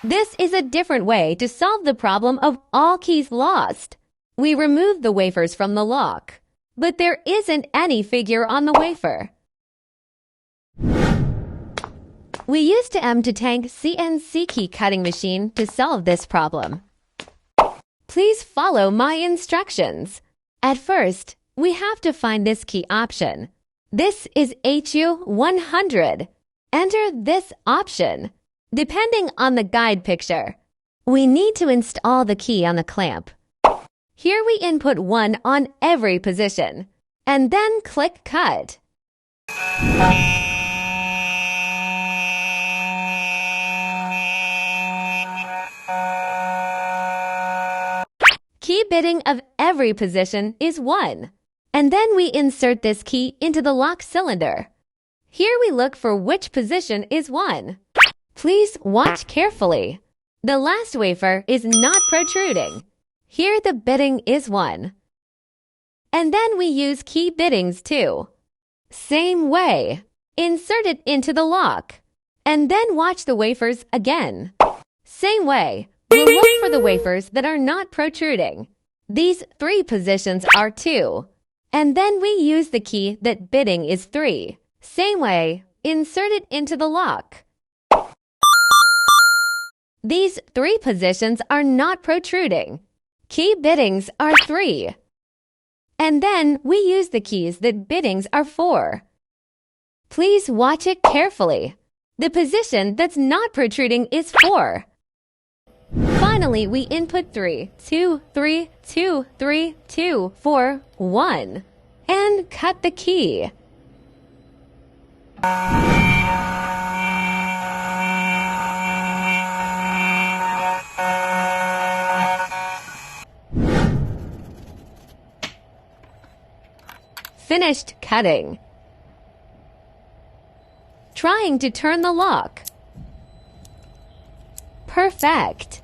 This is a different way to solve the problem of all keys lost. We remove the wafers from the lock, but there isn't any figure on the wafer. We used 2m2tank CNC key cutting machine to solve this problem. Please follow my instructions. At first, we have to find this key option. This is HU100. Enter this option. Depending on the guide picture, we need to install the key on the clamp. Here we input 1 on every position, and then click Cut. Key bitting of every position is 1, and then we insert this key into the lock cylinder. Here we look for which position is 1. Please watch carefully. The last wafer is not protruding. Here the bitting is 1. And then we use key bittings too. Same way. Insert it into the lock, and then watch the wafers again. Same way. We'll look for the wafers that are not protruding. These 3 positions are 2. And then we use the key that bitting is 3. Same way, insert it into the lock. These 3 positions are not protruding. Key bittings are 3. And then we use the keys that bittings are 4. Please watch it carefully. The position that's not protruding is 4. Finally, we input 3, 2, 3, 2, 3, 2, 4, 1, and cut the key. Finished cutting. Trying to turn the lock. Perfect.